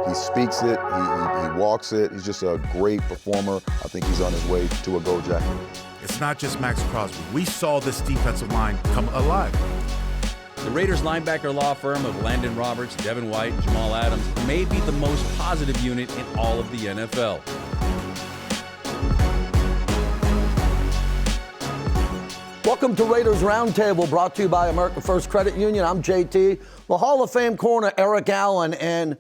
He speaks it, he walks it. He's just a great performer. I think he's on his way to a gold jacket. It's not just Max Crosby. We saw this defensive line come alive. The Raiders linebacker law firm of Landon Roberts, Devin White, and Jamal Adams may be the most positive unit in all of the NFL. Welcome to Raiders Roundtable, brought to you by America First Credit Union. I'm JT. The Hall of Fame corner, Eric Allen, and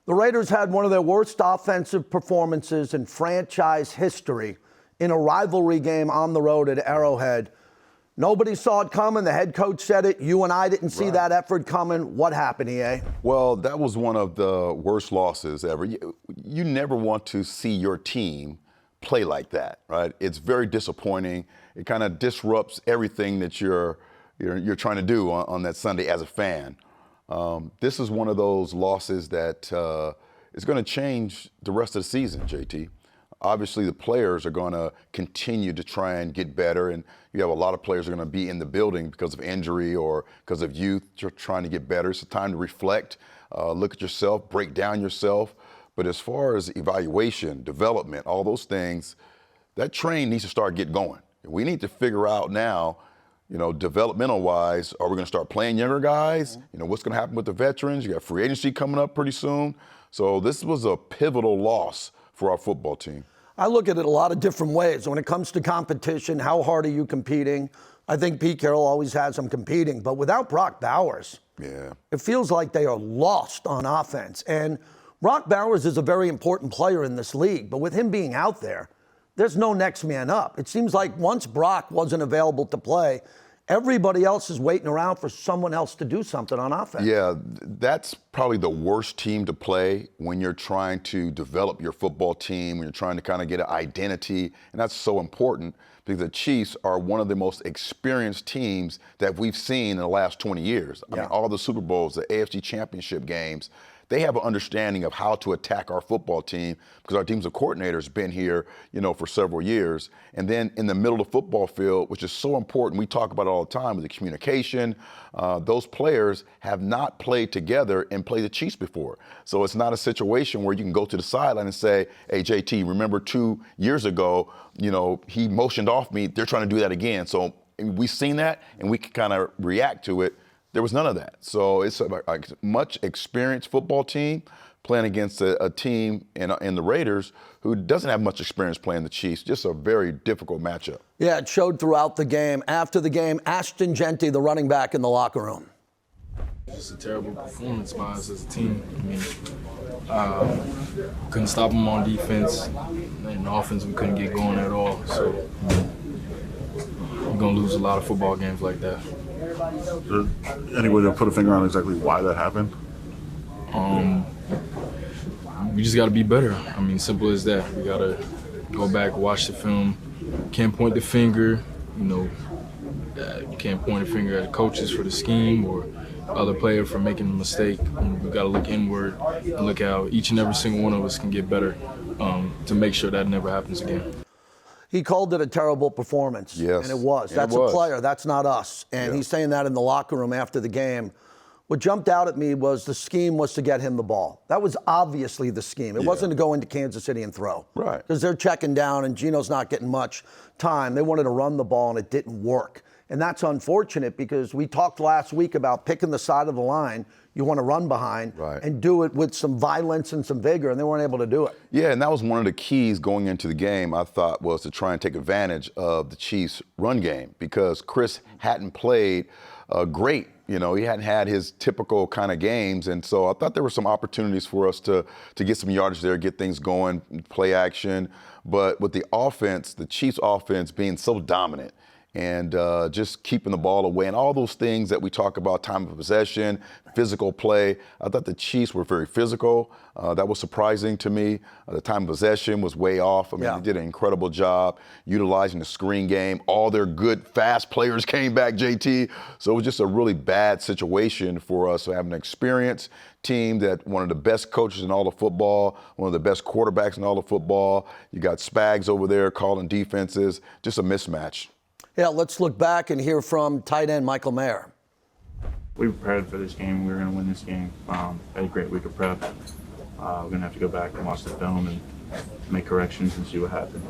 the Raiders had one of their worst offensive performances in franchise history in a rivalry game on the road at Arrowhead. Nobody saw it coming. The head coach said it. You and I didn't see that effort coming. What happened, EA? Well, that was one of the worst losses ever. You never want to see your team play like that, right? It's very disappointing. It kind of disrupts everything that you're trying to do on that Sunday as a fan. This is one of those losses that is going to change the rest of the season, JT. Obviously, the players are going to continue to try and get better, and you have a lot of players who are going to be in the building because of injury or because of youth. You're trying to get better. It's a time to reflect, look at yourself, break down yourself. But as far as evaluation, development, all those things, that train needs to start getting going. We need to figure out now, developmental-wise, are we going to start playing younger guys? What's going to happen with the veterans? You got free agency coming up pretty soon. So this was a pivotal loss for our football team. I look at it a lot of different ways. When it comes to competition, how hard are you competing? I think Pete Carroll always has them competing. But without Brock Bowers, it feels like they are lost on offense. And Brock Bowers is a very important player in this league. But with him being out there, there's no next man up. It seems like once Brock wasn't available to play, everybody else is waiting around for someone else to do something on offense. Yeah, that's probably the worst team to play when you're trying to develop your football team, when you're trying to kind of get an identity. And that's so important because the Chiefs are one of the most experienced teams that we've seen in the last 20 years. I mean, all the Super Bowls, the AFC Championship games, they have an understanding of how to attack our football team because our team's coordinator's been here, for several years. And then in the middle of the football field, which is so important, we talk about it all the time with the communication, those players have not played together and played the Chiefs before. So it's not a situation where you can go to the sideline and say, hey, JT, remember 2 years ago, he motioned off me. They're trying to do that again. So we've seen that and we can kind of react to it. There was none of that. So it's a much experienced football team playing against a team in the Raiders who doesn't have much experience playing the Chiefs. Just a very difficult matchup. Yeah, it showed throughout the game. After the game, Ashton Genty, the running back in the locker room. Just a terrible performance by us as a team. I mean, couldn't stop them on defense. And offense, we couldn't get going at all. So we're going to lose a lot of football games like that. Any way to put a finger on exactly why that happened? We just got to be better. I mean, simple as that. We got to go back, watch the film. Can't point the finger, can't point a finger at coaches for the scheme or other player for making a mistake. We got to look inward and look how each and every single one of us can get better to make sure that never happens again. He called it a terrible performance. Yes. And it was. That's a player. That's not us. And he's saying that in the locker room after the game. What jumped out at me was the scheme was to get him the ball. That was obviously the scheme. It wasn't to go into Kansas City and throw. Right. Because they're checking down and Geno's not getting much time. They wanted to run the ball and it didn't work. And that's unfortunate because we talked last week about picking the side of the line you want to run behind and do it with some violence and some vigor, and they weren't able to do it. Yeah, and that was one of the keys going into the game, I thought, was to try and take advantage of the Chiefs' run game because Chris hadn't played great. He hadn't had his typical kind of games, and so I thought there were some opportunities for us to get some yardage there, get things going, play action. But with the offense, the Chiefs' offense being so dominant, and just keeping the ball away and all those things that we talk about, time of possession, physical play. I thought the Chiefs were very physical. That was surprising to me. The time of possession was way off. I mean, they did an incredible job utilizing the screen game. All their good, fast players came back, JT. So it was just a really bad situation for us. So having an experienced team that one of the best coaches in all of football, one of the best quarterbacks in all of football. You got Spags over there calling defenses. Just a mismatch. Yeah, let's look back and hear from tight end Michael Mayer. We prepared for this game. We were going to win this game. Had a great week of prep. We're going to have to go back and watch the film and make corrections and see what happened.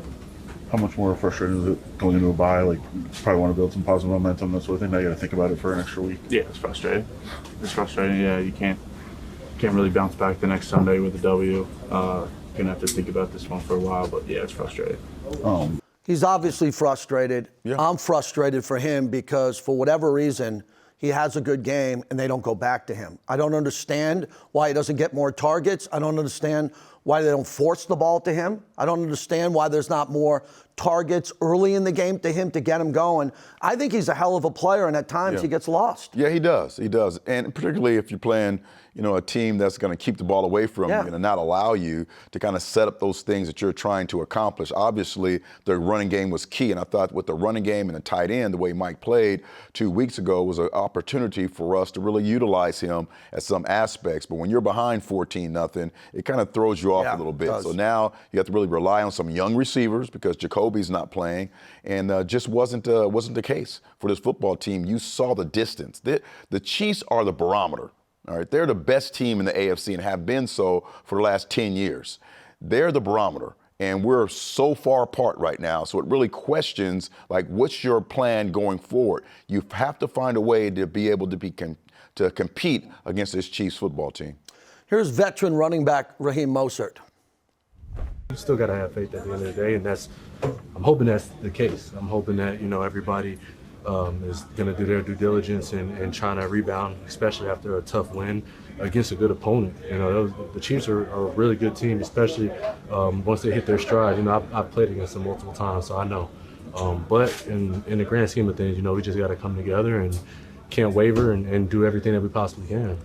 How much more frustrating is it going into a bye? Like, you probably want to build some positive momentum, that sort of thing. Now you got to think about it for an extra week. Yeah, it's frustrating. It's frustrating. Yeah, you can't really bounce back the next Sunday with a W. You're going to have to think about this one for a while, but yeah, it's frustrating. He's obviously frustrated. Yeah. I'm frustrated for him because for whatever reason, he has a good game and they don't go back to him. I don't understand why he doesn't get more targets. I don't understand why they don't force the ball to him. I don't understand why there's not more targets early in the game to him to get him going. I think he's a hell of a player, and at times he gets lost. Yeah, he does. He does. And particularly if you're playing, a team that's going to keep the ball away from you and not allow you to kind of set up those things that you're trying to accomplish. Obviously, the running game was key, and I thought with the running game and the tight end, the way Mike played 2 weeks ago was an opportunity for us to really utilize him at some aspects. But when you're behind 14-0, it kind of throws you off a little bit. So now you have to really rely on some young receivers because Jacoby's not playing, and just wasn't the case for this football team. You saw the distance. The Chiefs are the barometer. All right, they're the best team in the AFC and have been so for the last 10 years. They're the barometer, and we're so far apart right now. So it really questions, like, what's your plan going forward? You have to find a way to be able to compete against this Chiefs football team. Here's veteran running back Raheem Mostert. You still got to have faith at the end of the day, and I'm hoping that's the case. I'm hoping that, everybody is going to do their due diligence and trying to rebound, especially after a tough win against a good opponent. The Chiefs are a really good team, especially once they hit their stride. I've played against them multiple times, so I know. But in the grand scheme of things, we just got to come together and can't waver and do everything that we possibly can.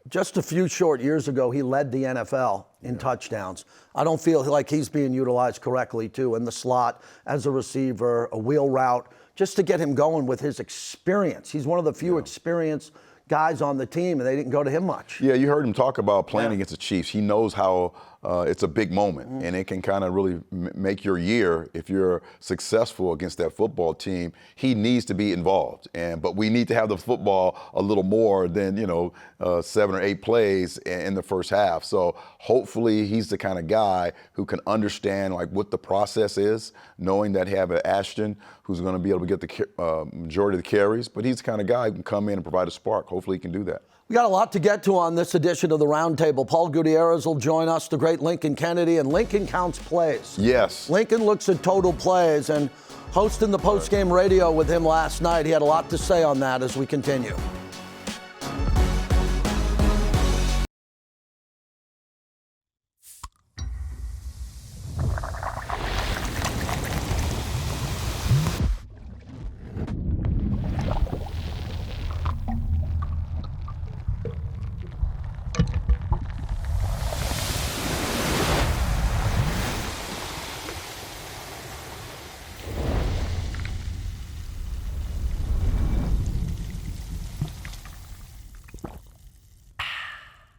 Just a few short years ago, he led the NFL in touchdowns. I don't feel like he's being utilized correctly, too, in the slot, as a receiver, a wheel route, just to get him going with his experience. He's one of the few experienced guys on the team, and they didn't go to him much. Yeah, you heard him talk about playing against the Chiefs. He knows how it's a big moment, and it can kind of really make your year if you're successful against that football team. He needs to be involved, but we need to have the football a little more than 7 or 8 plays in the first half. So hopefully he's the kind of guy who can understand what the process is, knowing that he have an Ashton who's going to be able to get the majority of the carries, but he's the kind of guy who can come in and provide a spark. Hopefully he can do that. We got a lot to get to on this edition of the Roundtable. Paul Gutierrez will join us, the great Lincoln Kennedy, and Lincoln counts plays. Yes. Lincoln looks at total plays, and hosting the post-game radio with him last night, he had a lot to say on that as we continue.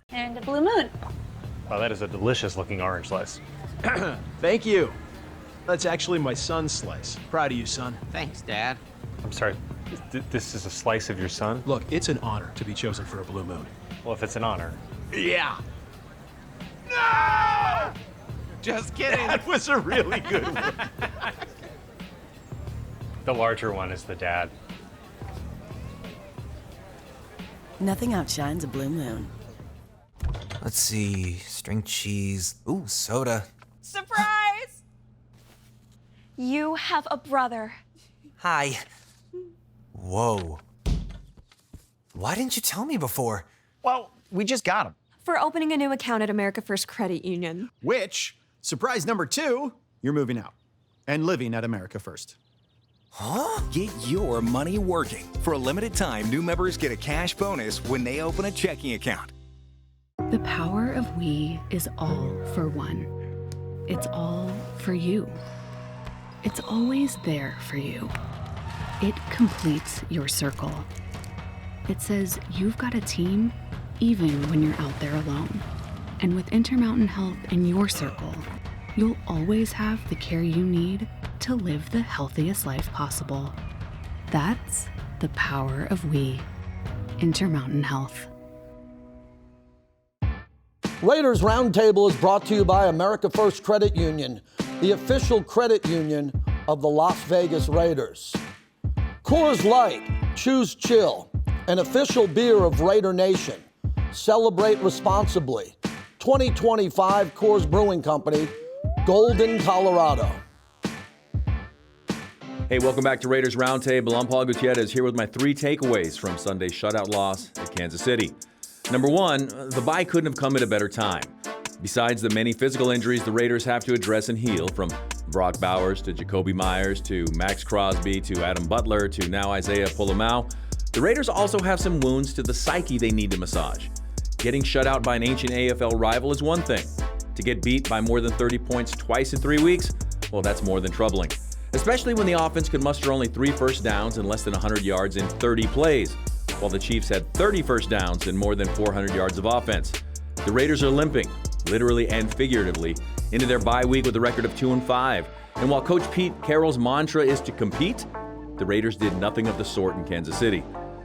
And a blue moon. Wow, that is a delicious looking orange slice. Thank you. That's actually my son's slice. Proud of you, son. Thanks, Dad. I'm sorry, this is a slice of your son? Look, it's an honor to be chosen for a blue moon. Well, if it's an honor. Yeah. No! Just kidding. That was a really good one. The larger one is the dad. Nothing outshines a blue moon. Let's see, string cheese, ooh, soda. Surprise! You have a brother. Hi. Whoa. Why didn't you tell me before? Well, we just got him. For opening a new account at America First Credit Union. Which, surprise number 2, you're moving out and living at America First. Huh? Get your money working. For a limited time, new members get a cash bonus when they open a checking account. The power of we is all for one. It's all for you. It's always there for you. It completes your circle. It says you've got a team even when you're out there alone. And with Intermountain Health in your circle, you'll always have the care you need to live the healthiest life possible. That's the power of we. Intermountain Health. Raiders Roundtable is brought to you by America First Credit Union, the official credit union of the Las Vegas Raiders. Coors Light, choose chill, an official beer of Raider Nation. Celebrate responsibly. 2025 Coors Brewing Company, Golden, Colorado. Hey, welcome back to Raiders Roundtable. I'm Paul Gutierrez here with my 3 takeaways from Sunday's shutout loss at Kansas City. Number 1, the bye couldn't have come at a better time. Besides the many physical injuries the Raiders have to address and heal, from Brock Bowers to Jacoby Myers to Max Crosby to Adam Butler to now Isaiah Pola-Mao, the Raiders also have some wounds to the psyche they need to massage. Getting shut out by an ancient AFL rival is one thing. To get beat by more than 30 points twice in 3 weeks, well, that's more than troubling. Especially when the offense could muster only 3 first downs and less than 100 yards in 30 plays, while the Chiefs had 30 first downs and more than 400 yards of offense. The Raiders are limping, literally and figuratively, into their bye week with a record of 2-5. And while Coach Pete Carroll's mantra is to compete, the Raiders did nothing of the sort in Kansas City.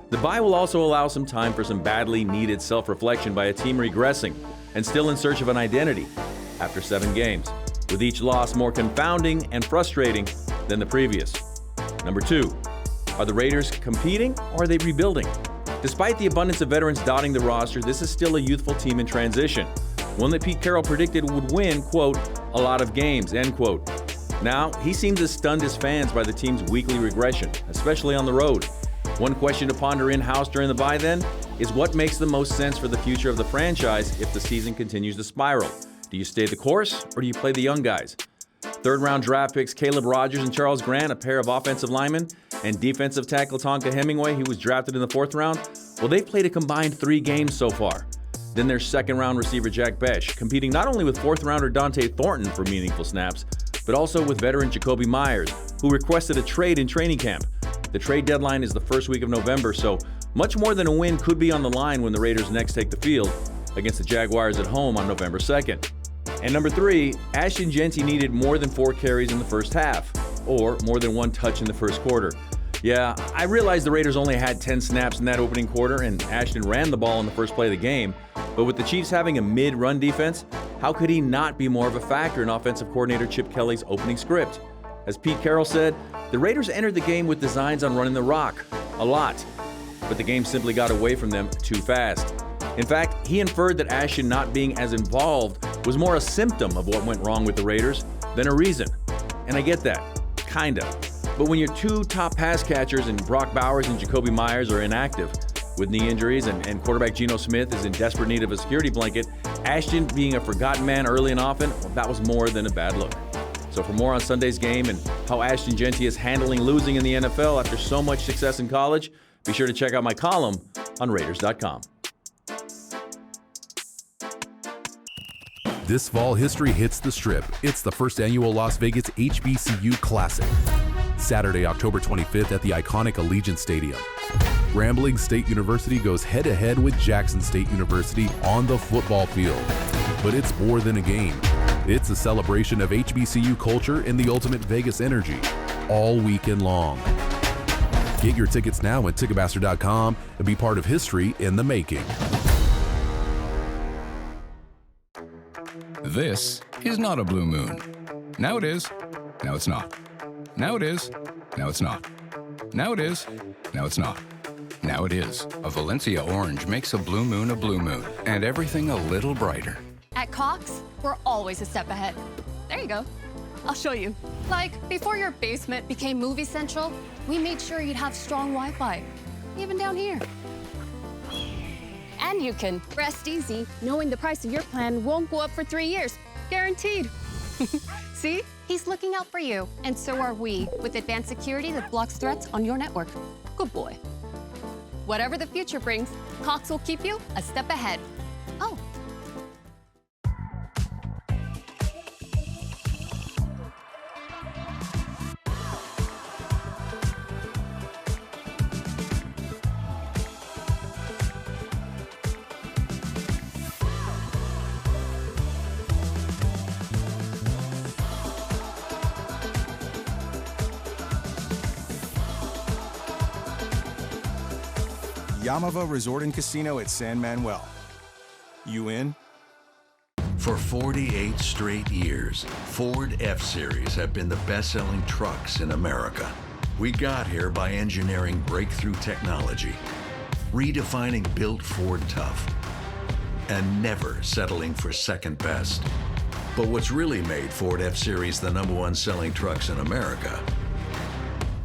The bye will also allow some time for some badly needed self-reflection by a team regressing and still in search of an identity after 7 games, with each loss more confounding and frustrating than the previous. Number 2, are the Raiders competing or are they rebuilding? Despite the abundance of veterans dotting the roster, this is still a youthful team in transition, one that Pete Carroll predicted would win, quote, a lot of games, end quote. Now, he seems as stunned as fans by the team's weekly regression, especially on the road. One question to ponder in-house during the bye then is what makes the most sense for the future of the franchise if the season continues to spiral. Do you stay the course or do you play the young guys? 3rd-round draft picks Caleb Rogers and Charles Grant, a pair of offensive linemen, and defensive tackle Tonka Hemingway, who was drafted in the 4th round, well, they've played a combined 3 games so far. Then there's 2nd-round receiver Jack Besh, competing not only with 4th-rounder Dante Thornton for meaningful snaps, but also with veteran Jacoby Myers, who requested a trade in training camp. The trade deadline is the first week of November, so much more than a win could be on the line when the Raiders next take the field against the Jaguars at home on November 2nd. And number 3, Ashton Jeanty needed more than 4 carries in the first half, or more than 1 touch in the first quarter. Yeah, I realize the Raiders only had 10 snaps in that opening quarter, and Ashton ran the ball in the first play of the game, but with the Chiefs having a mid-run defense, how could he not be more of a factor in offensive coordinator Chip Kelly's opening script? As Pete Carroll said, the Raiders entered the game with designs on running the rock, a lot, but the game simply got away from them too fast. In fact, he inferred that Ashton not being as involved was more a symptom of what went wrong with the Raiders than a reason. And I get that, kinda. But when your 2 top pass catchers in Brock Bowers and Jacoby Myers are inactive with knee injuries and quarterback Geno Smith is in desperate need of a security blanket, Ashton being a forgotten man early and often, well, that was more than a bad look. So for more on Sunday's game and how Ashton Jeanty is handling losing in the NFL after so much success in college, be sure to check out my column on Raiders.com. This fall, history hits the Strip. It's the first annual Las Vegas HBCU Classic. Saturday, October 25th at the iconic Allegiant Stadium. Grambling State University goes head-to-head with Jackson State University on the football field. But it's more than a game. It's a celebration of HBCU culture and the ultimate Vegas energy, all weekend long. Get your tickets now at Ticketmaster.com and be part of history in the making. This is not a blue moon. Now it is. Now it's not. Now it is. Now it's not. Now it is. Now it's not. Now it is. A Valencia orange makes a blue moon, and everything a little brighter. At Cox, we're always a step ahead. There you go. I'll show you. Like, before your basement became Movie Central, we made sure you'd have strong Wi-Fi, even down here. And you can rest easy knowing the price of your plan won't go up for 3 years. Guaranteed. See? He's looking out for you, and so are we, with advanced security that blocks threats on your network. Good boy. Whatever the future brings, Cox will keep you a step ahead. Oh. Yamava Resort and Casino at San Manuel. You in? For 48 straight years, Ford F-Series have been the best-selling trucks in America. We got here by engineering breakthrough technology, redefining built Ford tough, and never settling for second best. But what's really made Ford F-Series the #1 selling trucks in America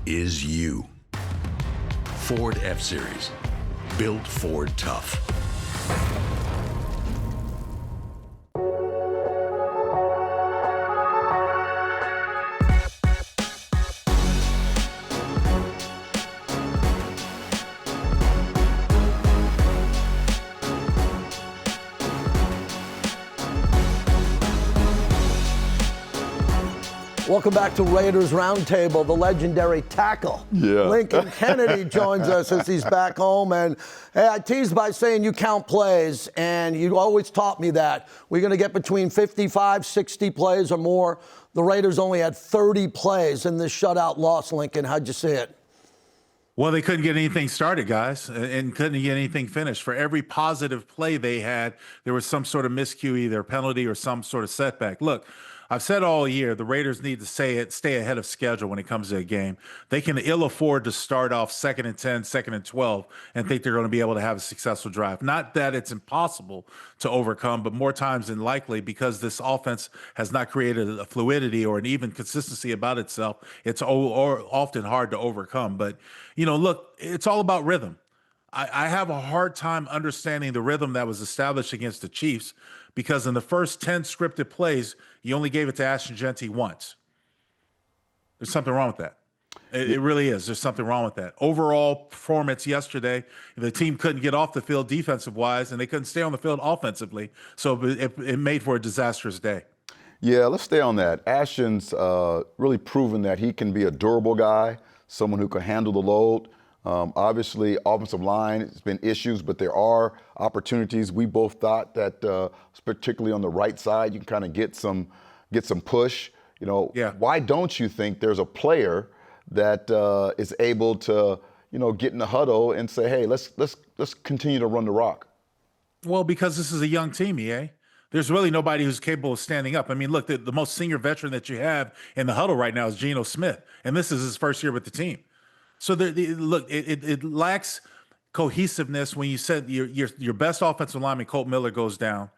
is you. Ford F-Series, built Ford tough. Welcome back to Raiders Roundtable. The legendary tackle, Lincoln Kennedy, joins us as he's back home. And hey, I teased by saying you count plays, and you always taught me that. We're going to get between 55, 60 plays or more. The Raiders only had 30 plays in this shutout loss, Lincoln. How'd you see it? Well, they couldn't get anything started, guys, and couldn't get anything finished. For every positive play they had, there was some sort of miscue, either a penalty or some sort of setback. Look, I've said all year, the Raiders need to stay ahead of schedule when it comes to a game. They can ill afford to start off 2nd and 10, 2nd and 12, and think they're going to be able to have a successful drive. Not that it's impossible to overcome, but more times than likely, because this offense has not created a fluidity or an even consistency about itself, it's often hard to overcome. But, look, it's all about rhythm. I have a hard time understanding the rhythm that was established against the Chiefs, because in the first 10 scripted plays, you only gave it to Ashton Genty once. There's something wrong with that. It really is. There's something wrong with that. Overall performance yesterday, the team couldn't get off the field defensive-wise, and they couldn't stay on the field offensively. So it made for a disastrous day. Yeah, let's stay on that. Ashton's really proven that he can be a durable guy, someone who can handle the load. Obviously, offensive line has been issues, but there are opportunities. We both thought that, particularly on the right side, you can kind of get some push. Why don't you think there's a player that is able to, get in the huddle and say, hey, let's continue to run the rock? Well, because this is a young team, EA. There's really nobody who's capable of standing up. I mean, look, the most senior veteran that you have in the huddle right now is Geno Smith, and this is his first year with the team. So look, it lacks cohesiveness when you said your best offensive lineman, Colt Miller, goes down.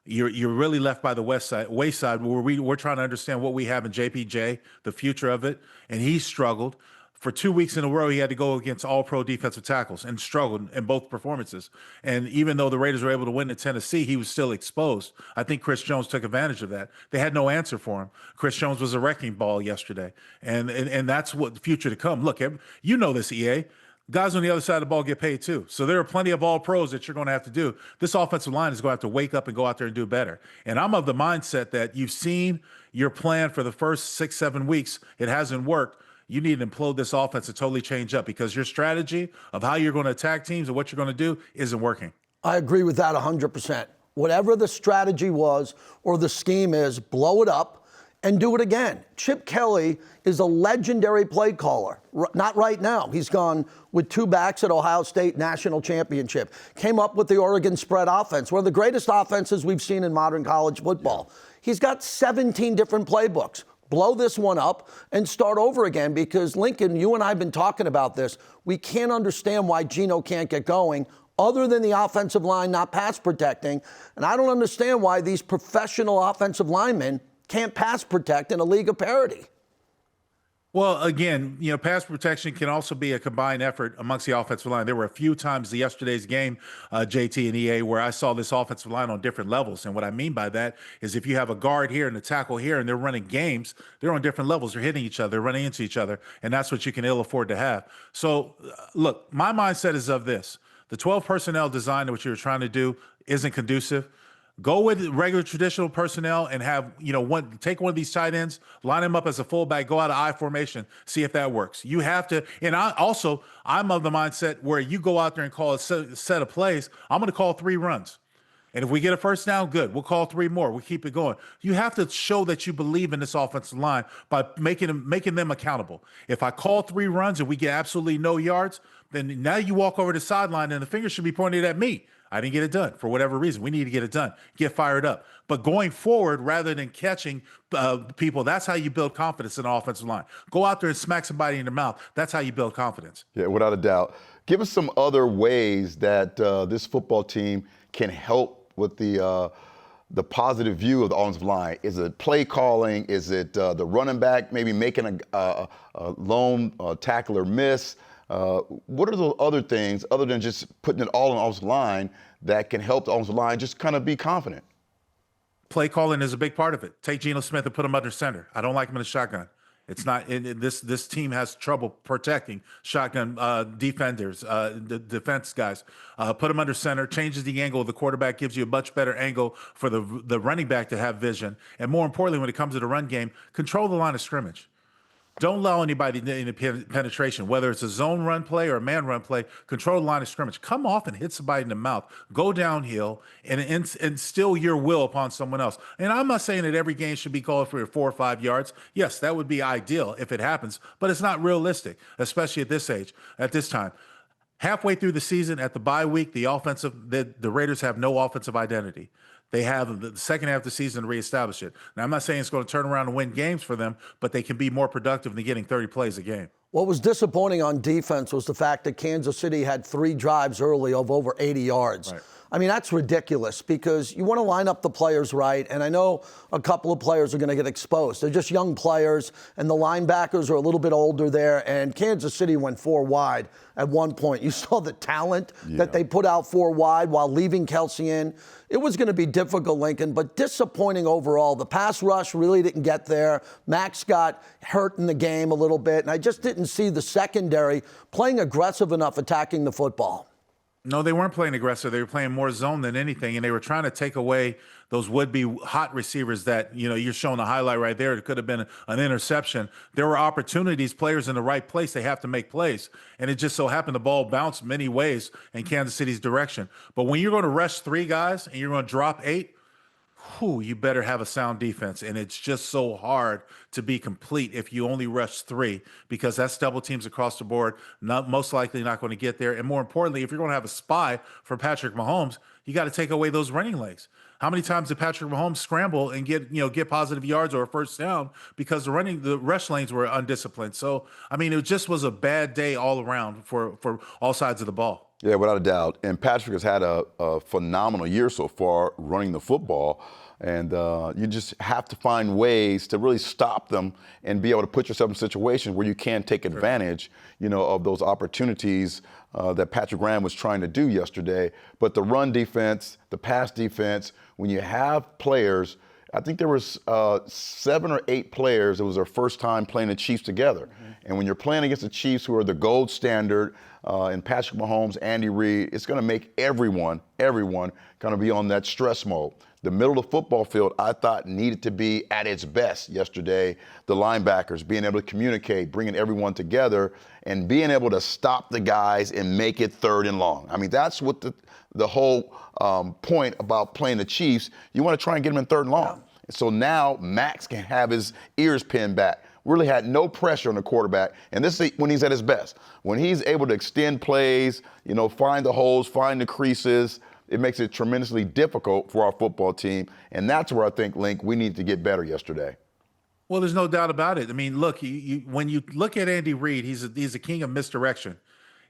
You're really left by the wayside where we're trying to understand what we have in JPJ, the future of it, and he struggled. For 2 weeks in a row, he had to go against all-pro defensive tackles and struggled in both performances. And even though the Raiders were able to win at Tennessee, he was still exposed. I think Chris Jones took advantage of that. They had no answer for him. Chris Jones was a wrecking ball yesterday. And that's what the future to come. Look, you know this, EA. Guys on the other side of the ball get paid too. So there are plenty of all-pros that you're going to have to do. This offensive line is going to have to wake up and go out there and do better. And I'm of the mindset that you've seen your plan for the first 6-7 weeks. It hasn't worked. You need to implode this offense and totally change up, because your strategy of how you're going to attack teams and what you're going to do isn't working. I agree with that 100%. Whatever the strategy was or the scheme is, blow it up and do it again. Chip Kelly is a legendary play caller. Not right now. He's gone with 2 backs at Ohio State National Championship. Came up with the Oregon spread offense, one of the greatest offenses we've seen in modern college football. He's got 17 different playbooks. Blow this one up and start over again, because, Lincoln, you and I have been talking about this. We can't understand why Geno can't get going, other than the offensive line not pass protecting. And I don't understand why these professional offensive linemen can't pass protect in a league of parity. Well, again, pass protection can also be a combined effort amongst the offensive line. There were a few times in yesterday's game, JT and EA, where I saw this offensive line on different levels. And what I mean by that is if you have a guard here and a tackle here and they're running games, they're on different levels. They're hitting each other, they're running into each other, and that's what you can ill afford to have. So, look, my mindset is of this. The 12 personnel design, which you're trying to do, isn't conducive. Go with regular traditional personnel and have, take one of these tight ends, line them up as a fullback, go out of I formation, see if that works. You have to, and I'm of the mindset where you go out there and call a set of plays. I'm going to call 3 runs. And if we get a first down, good. We'll call 3 more. We'll keep it going. You have to show that you believe in this offensive line by making them accountable. If I call 3 runs and we get absolutely no yards, then now you walk over the sideline and the finger should be pointed at me. I didn't get it done for whatever reason. We need to get it done. Get fired up. But going forward, rather than catching people, that's how you build confidence in the offensive line. Go out there and smack somebody in the mouth. That's how you build confidence. Yeah, without a doubt. Give us some other ways that this football team can help with the positive view of the offensive line. Is it play calling? Is it the running back maybe making a lone tackler miss? What are those other things other than just putting it all on the offensive line that can help the offensive line just kind of be confident? Play calling is a big part of it. Take Geno Smith and put him under center. I don't like him in the shotgun. It's not. This team has trouble protecting shotgun defenders, the defense guys. Put them under center, changes the angle of the quarterback, gives you a much better angle for the running back to have vision. And more importantly, when it comes to the run game, control the line of scrimmage. Don't allow anybody in penetration, whether it's a zone run play or a man run play, control the line of scrimmage. Come off and hit somebody in the mouth. Go downhill and instill your will upon someone else. And I'm not saying that every game should be called for 4 or 5 yards. Yes, that would be ideal if it happens, but it's not realistic, especially at this age, at this time. Halfway through the season, at the bye week, the Raiders have no offensive identity. They have the second half of the season to reestablish it. Now, I'm not saying it's going to turn around and win games for them, but they can be more productive than getting 30 plays a game. What was disappointing on defense was the fact that Kansas City had 3 drives early of over 80 yards. Right. I mean, that's ridiculous because you want to line up the players right, and I know a couple of players are going to get exposed. They're just young players, and the linebackers are a little bit older there, and Kansas City went 4 wide at one point. You saw the talent that they put out 4 wide while leaving Kelsey in. It was going to be difficult, Lincoln, but disappointing overall. The pass rush really didn't get there. Max got hurt in the game a little bit, and I just didn't see the secondary playing aggressive enough attacking the football. No, they weren't playing aggressive. They were playing more zone than anything, and they were trying to take away those would-be hot receivers that, you're showing the highlight right there. It could have been an interception. There were opportunities, players in the right place. They have to make plays, and it just so happened the ball bounced many ways in Kansas City's direction. But when you're going to rush 3 guys and you're going to drop 8, you better have a sound defense. And it's just so hard to be complete if you only rush 3 because that's double teams across the board. Most likely not going to get there. And more importantly, if you're going to have a spy for Patrick Mahomes, you got to take away those running legs. How many times did Patrick Mahomes scramble and get positive yards or a first down because the rush lanes were undisciplined? So, I mean, it just was a bad day all around for all sides of the ball. Yeah, without a doubt. And Patrick has had a phenomenal year so far running the football. And you just have to find ways to really stop them and be able to put yourself in situations where you can take advantage, of those opportunities that Patrick Graham was trying to do yesterday. But the run defense, the pass defense, when you have players, I think there was 7 or 8 players. It was their first time playing the Chiefs together. Mm-hmm. And when you're playing against the Chiefs, who are the gold standard, and Patrick Mahomes, Andy Reid, it's going to make everyone kind of be on that stress mode. The middle of the football field, I thought, needed to be at its best yesterday. The linebackers being able to communicate, bringing everyone together, and being able to stop the guys and make it 3rd and long. I mean, that's what the whole point about playing the Chiefs. You want to try and get them in 3rd and long. Yeah. So now Max can have his ears pinned back. Really had no pressure on the quarterback. And this is when he's at his best. When he's able to extend plays, find the holes, find the creases, it makes it tremendously difficult for our football team. And that's where I think, Link, we need to get better yesterday. Well, there's no doubt about it. I mean, look, when you look at Andy Reid, he's a king of misdirection.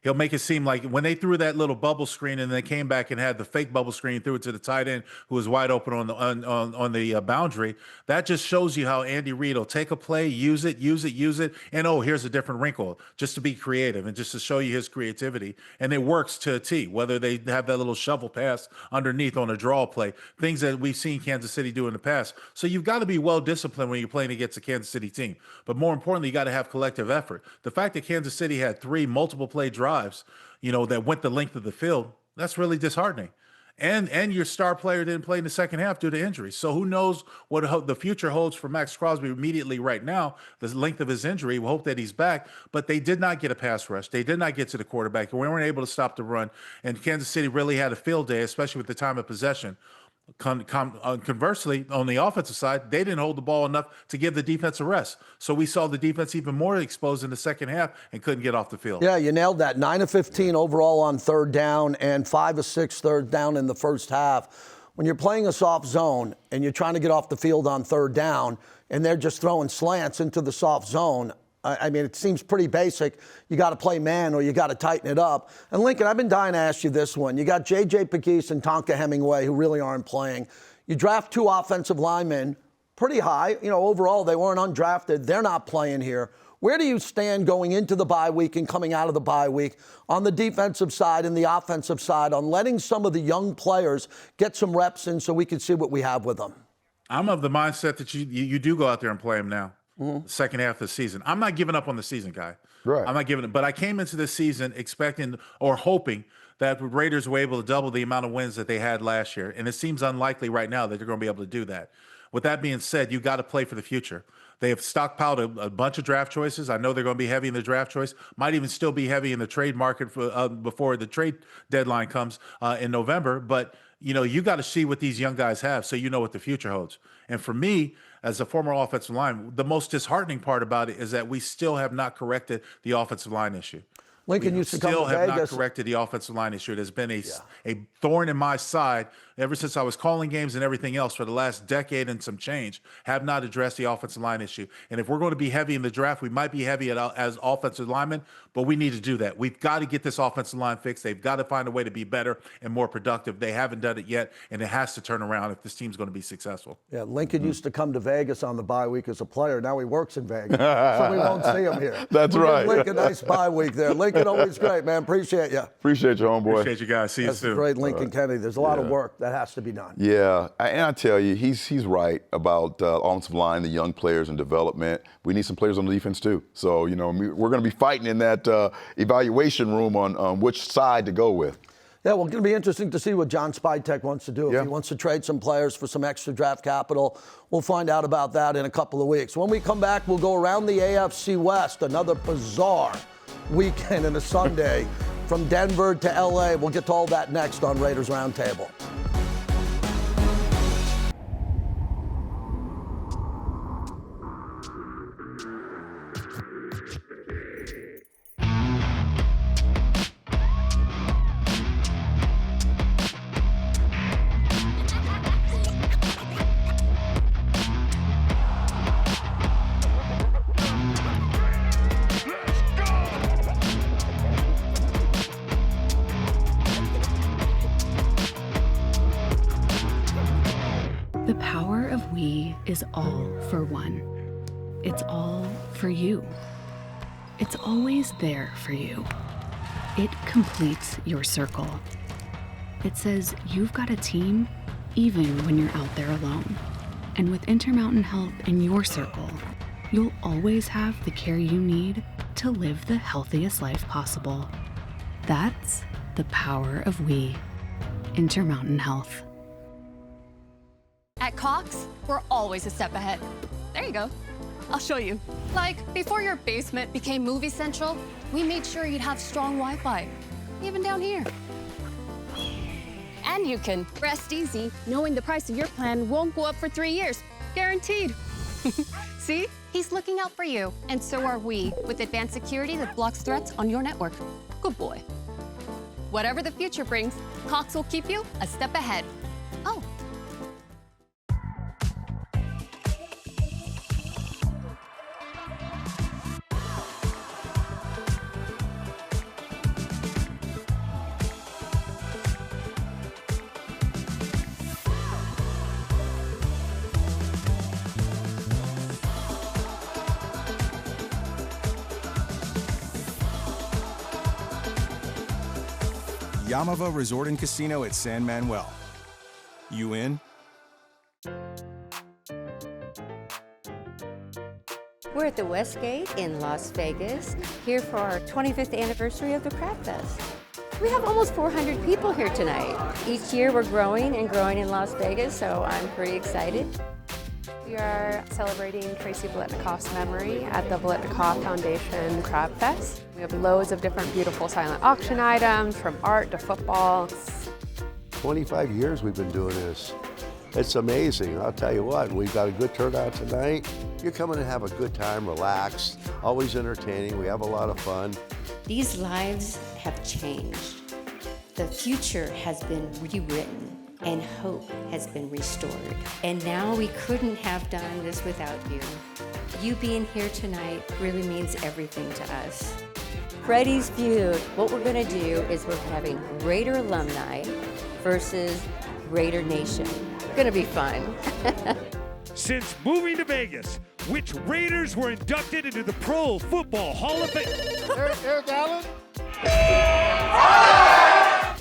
He'll make it seem like when they threw that little bubble screen and they came back and had the fake bubble screen, threw it to the tight end who was wide open on the boundary. That just shows you how Andy Reid will take a play, use it, and here's a different wrinkle, just to be creative and just to show you his creativity. And it works to a T, whether they have that little shovel pass underneath on a draw play, things that we've seen Kansas City do in the past. So you've got to be well-disciplined when you're playing against a Kansas City team. But more importantly, you got to have collective effort. The fact that Kansas City had 3 multiple play drives, that went the length of the field, that's really disheartening. And your star player didn't play in the second half due to injury. So who knows what the future holds for Max Crosby immediately right now, the length of his injury. We hope that he's back. But they did not get a pass rush. They did not get to the quarterback. We weren't able to stop the run. And Kansas City really had a field day, especially with the time of possession. Conversely, on the offensive side, they didn't hold the ball enough to give the defense a rest. So we saw the defense even more exposed in the second half and couldn't get off the field. Yeah, you nailed that. 9 of 15 overall on third down and 5 of 6 third down in the first half. When you're playing a soft zone and you're trying to get off the field on third down and they're just throwing slants into the soft zone, I mean, it seems pretty basic. You got to play man or you got to tighten it up. And Lincoln, I've been dying to ask you this one. You got J.J. Pegues and Tonka Hemingway who really aren't playing. You draft 2 offensive linemen pretty high. You know, overall, they weren't undrafted. They're not playing here. Where do you stand going into the bye week and coming out of the bye week on the defensive side and the offensive side on letting some of the young players get some reps in so we can see what we have with them? I'm of the mindset that you do go out there and play them now. Second half of the season. I'm not giving up on the season, guy. Right. I'm not giving it. But I came into this season expecting or hoping that the Raiders were able to double the amount of wins that they had last year. And it seems unlikely right now that they're going to be able to do that. With that being said, you got to play for the future. They have stockpiled a bunch of draft choices. I know they're going to be heavy in the draft choice. Might even still be heavy in the trade market before the trade deadline comes in November. But, you know, you got to see what these young guys have so you know what the future holds. And for me, as a former offensive line, the most disheartening part about it is that we still have not corrected the offensive line issue. Lincoln used to come to Still have not Vegas. corrected the offensive line issue. It has been a thorn in my side ever since I was calling games and everything else for the last decade and some change. Have not addressed the offensive line issue. And if we're going to be heavy in the draft, we might be heavy as offensive linemen, but we need to do that. We've got to get this offensive line fixed. They've got to find a way to be better and more productive. They haven't done it yet, and it has to turn around if this team's going to be successful. Yeah, Lincoln used to come to Vegas on the bye week as a player. Now he works in Vegas, so we won't see him here. That's We'll right. give Lincoln a nice bye week there. Lincoln, always great, man. Appreciate you. Appreciate you, homeboy. Appreciate you guys. See you That's soon. great, Lincoln Kennedy. There's a lot of work that has to be done. Yeah, and I tell you, he's right about offensive line, the young players and development. We need some players on the defense too. So, you know, we're going to be fighting in that evaluation room on which side to go with. Yeah, well, it's going to be interesting to see what John Spytek wants to do. If he wants to trade some players for some extra draft capital, we'll find out about that in a couple of weeks. When we come back, we'll go around the AFC West, another bizarre weekend and a Sunday from Denver to LA. We'll get to all that next on Raiders Roundtable. The power of we is all for one. It's all for you. It's always there for you. It completes your circle. It says you've got a team even when you're out there alone. And with Intermountain Health in your circle, you'll always have the care you need to live the healthiest life possible. That's the power of we. Intermountain Health. At Cox, we're always a step ahead. There you go. I'll show you. Like, before your basement became Movie Central, we made sure you'd have strong Wi-Fi, even down here. And you can rest easy knowing the price of your plan won't go up for 3 years. Guaranteed. See? He's looking out for you, and so are we, with advanced security that blocks threats on your network. Good boy. Whatever the future brings, Cox will keep you a step ahead. Oh. Yamava Resort and Casino at San Manuel. You in? We're at the Westgate in Las Vegas, here for our 25th anniversary of the Crab Fest. We have almost 400 people here tonight. Each year we're growing and growing in Las Vegas, so I'm pretty excited. We are celebrating Tracy Biletnikoff's memory at the Biletnikoff Foundation Crab Fest. We have loads of different beautiful silent auction items, from art to football. 25 years we've been doing this. It's amazing. I'll tell you what, we've got a good turnout tonight. You're coming to have a good time, relax, always entertaining. We have a lot of fun. These lives have changed. The future has been rewritten and hope has been restored. And now we couldn't have done this without you. You being here tonight really means everything to us. Freddie's Feud, what we're gonna do is we're having Raider alumni versus Raider Nation. Gonna be fun. Since moving to Vegas, which Raiders were inducted into the Pro Football Hall of Fame? Eric Allen?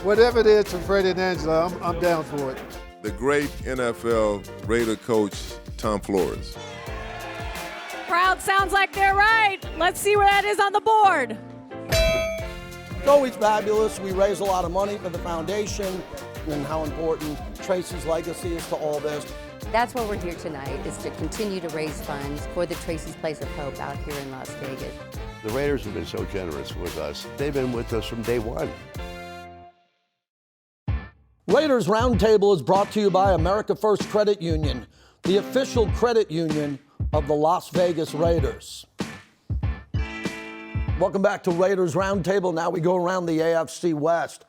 Whatever it is for Freddie and Angela, I'm down for it. The great NFL Raider coach, Tom Flores. Crowd sounds like they're right. Let's see where that is on the board. It's always fabulous. We raise a lot of money for the foundation, and how important Tracy's legacy is to all this. That's why we're here tonight, is to continue to raise funds for the Tracy's Place of Hope out here in Las Vegas. The Raiders have been so generous with us. They've been with us from day one. Raiders Roundtable is brought to you by America First Credit Union, the official credit union of the Las Vegas Raiders. Welcome back to Raiders Roundtable. Now we go around the AFC West.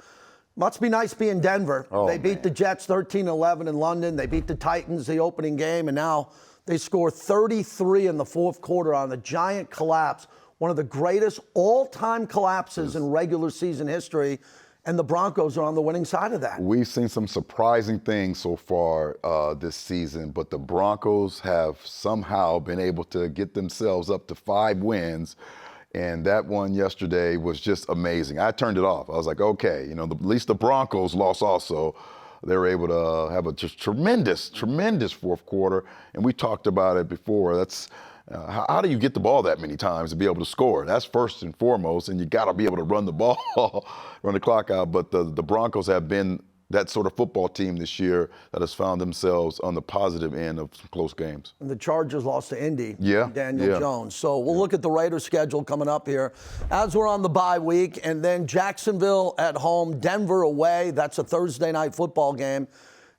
Must be nice being Denver. They beat the Jets 13-11 in London. They beat the Titans the opening game, and now they score 33 in the fourth quarter on a giant collapse, one of the greatest all-time collapses in regular season history, and the Broncos are on the winning side of that. We've seen some surprising things so far this season, but the Broncos have somehow been able to get themselves up to 5 wins. And that one yesterday was just amazing. I turned it off. I was like, okay, you know, at least the Broncos lost also. They were able to have a just tremendous fourth quarter. And we talked about it before. That's how do you get the ball that many times to be able to score? That's first and foremost. And you got to be able to run the ball, run the clock out. But the Broncos have been that sort of football team this year that has found themselves on the positive end of some close games. And the Chargers lost to Indy, yeah, Daniel Jones. So we'll look at the Raiders schedule coming up here as we're on the bye week, and then Jacksonville at home, Denver away. That's a Thursday night football game.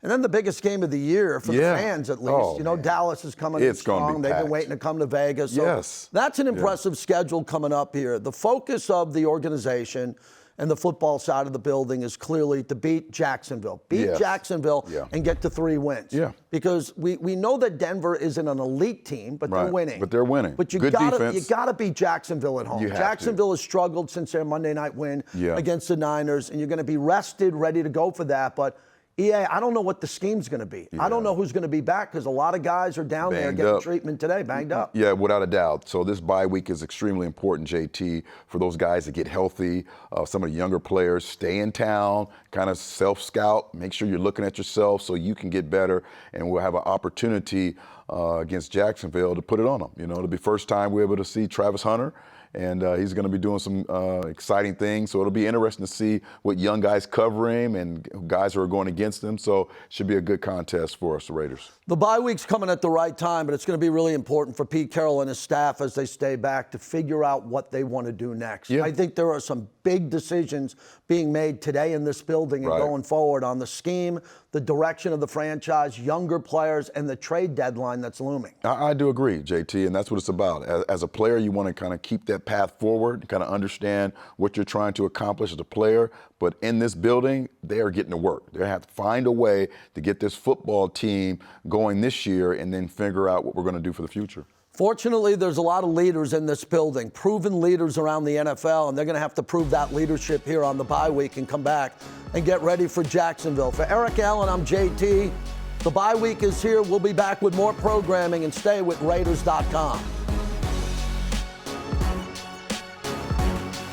And then the biggest game of the year for the fans, at least. Dallas is coming in strong. They've been waiting to come to Vegas. So that's an impressive schedule coming up here. The focus of the organization and the football side of the building is clearly to beat Jacksonville. Jacksonville and get to 3 wins. Yeah. Because we know that Denver isn't an elite team, but they're winning. But they're winning. But you Good defense. you gotta beat Jacksonville at home. Jacksonville has struggled since their Monday night win against the Niners, and you're gonna be rested, ready to go for that. But EA, I don't know what the scheme's going to be. I don't know who's going to be back because a lot of guys are down there getting treatment today, banged up. Yeah, without a doubt. So this bye week is extremely important, JT, for those guys to get healthy. Some of the younger players stay in town, kind of self-scout, make sure you're looking at yourself so you can get better, and we'll have an opportunity against Jacksonville to put it on them. You know, it'll be first time we're able to see Travis Hunter. And he's going to be doing some exciting things. So it'll be interesting to see what young guys cover him and guys who are going against him. So it should be a good contest for us, the Raiders. The bye week's coming at the right time, but it's going to be really important for Pete Carroll and his staff as they stay back to figure out what they want to do next. I think there are some big decisions being made today in this building and going forward on the scheme, the direction of the franchise, younger players, and the trade deadline that's looming. I do agree, JT, and that's what it's about. As a player, you want to kind of keep that path forward, kind of understand what you're trying to accomplish as a player. But in this building, they are getting to work. They have to find a way to get this football team going this year and then figure out what we're going to do for the future. Fortunately, there's a lot of leaders in this building, proven leaders around the NFL, and they're going to have to prove that leadership here on the bye week and come back and get ready for Jacksonville. For Eric Allen, I'm JT. The bye week is here. We'll be back with more programming, and stay with Raiders.com.